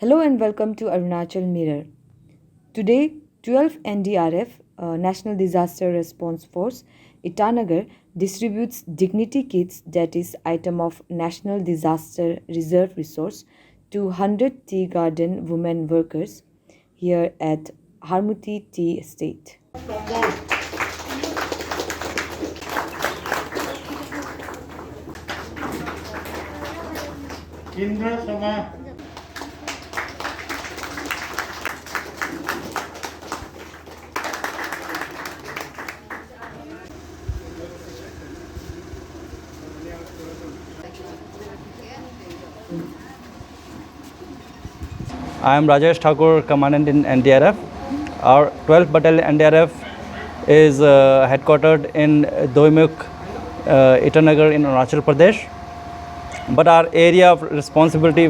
Hello and welcome to Arunachal Mirror. Today, 12 NDRF, National Disaster Response Force, Itanagar distributes dignity kits, that is item of National Disaster Reserve Resource, to 100 tea garden women workers here at Harmuti Tea Estate. Indra Sama. I am Rajesh Thakur, Commandant in NDRF. Our 12th Battalion NDRF is headquartered in Doimuk, Itanagar in Arunachal Pradesh. But our area of responsibility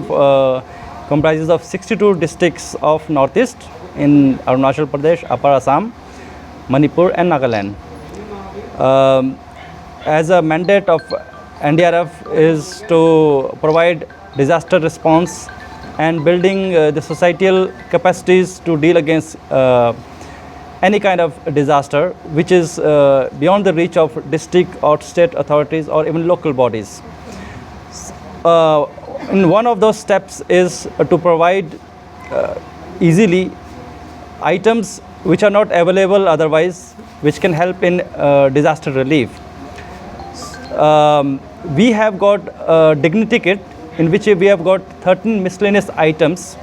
comprises of 62 districts of Northeast in Arunachal Pradesh, Upper Assam, Manipur and Nagaland. As a mandate of NDRF is to provide disaster response and building the societal capacities to deal against any kind of disaster which is beyond the reach of district or state authorities or even local bodies. In one of those steps is to provide easily items which are not available otherwise, which can help in disaster relief. We have got a dignity kit in which we have got 13 miscellaneous items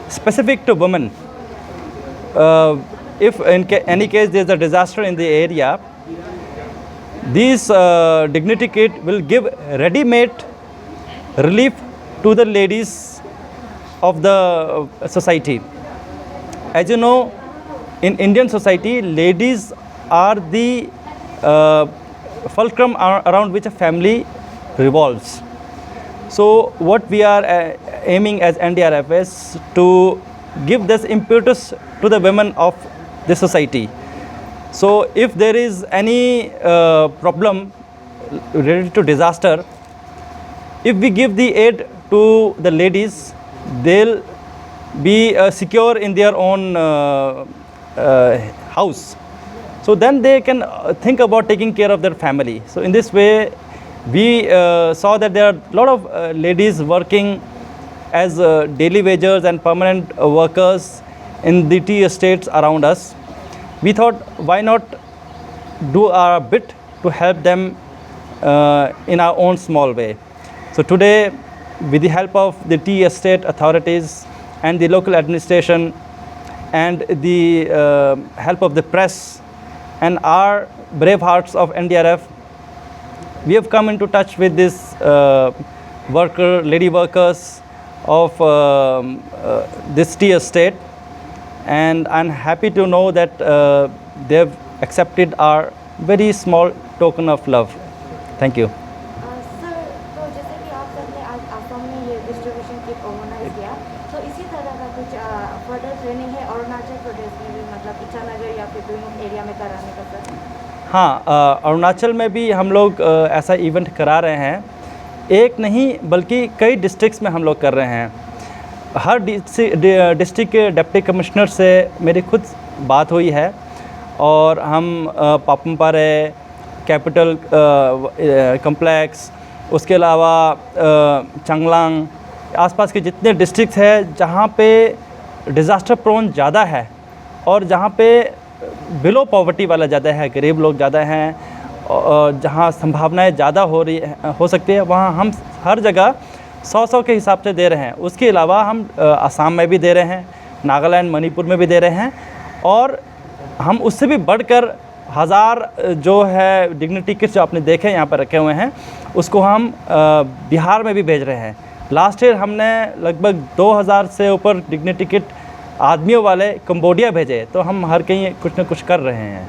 specific to women. If in any case there is a disaster in the area, these dignity kit will give ready-made relief to the ladies of the society. As you know, in Indian society, ladies are the fulcrum around which a family revolves. So what we are aiming as NDRF is to give this impetus to the women of the society. So if there is any problem related to disaster, if we give the aid to the ladies, they'll be secure in their own house. So then they can think about taking care of their family. So in this way, we saw that there are a lot of ladies working as daily wagers and permanent workers in the tea estates around us. We thought, why not do our bit to help them in our own small way. So today, with the help of the tea estate authorities and the local administration and the help of the press and our brave hearts of NDRF, we have come into touch with this lady workers of this tea estate, and I'm happy to know that they've accepted our very small token of love. Thank you. Sir, तो जैसे कि आप सबने आज आसाम में ये distribution kit organise किया, तो इसी तरह का कुछ फर्दर ट्रेनिंग है अरुणाचल प्रदेश में भी, मतलब ईटानगर या फिर दोईमुख एरिया में कराने का सर? हाँ, अरुणाचल में भी हम लोग ऐसा इवेंट करा रहे हैं। एक नहीं बल्कि कई डिस्ट्रिक्ट्स में हम लोग कर रहे हैं। हर डिस्ट्रिक्ट के डिप्टी कमिश्नर से मेरी खुद बात हुई है और हम पापमपारे कैपिटल कम्प्लेक्स, उसके अलावा चांगलांग, आसपास के जितने डिस्ट्रिक्ट हैं जहाँ पे डिज़ास्टर प्रोन ज़्यादा है और जहाँ पे बिलो पॉवर्टी वाला ज़्यादा है, गरीब लोग ज़्यादा हैं, जहाँ संभावनाएं ज़्यादा हो सकती है, वहाँ हम हर जगह 100-100 के हिसाब से दे रहे हैं। उसके अलावा हम असम में भी दे रहे हैं, नागालैंड, मणिपुर में भी दे रहे हैं, और हम उससे भी बढ़कर 1000 जो है डिग्निटी किट्स जो आपने देखे यहाँ पर रखे हुए हैं, उसको हम बिहार में भी भेज रहे हैं। लास्ट ईयर हमने लगभग 2000 से ऊपर डिग्निटी किट आदमियों वाले कंबोडिया भेजे, तो हम हर कहीं कुछ न कुछ कर रहे हैं।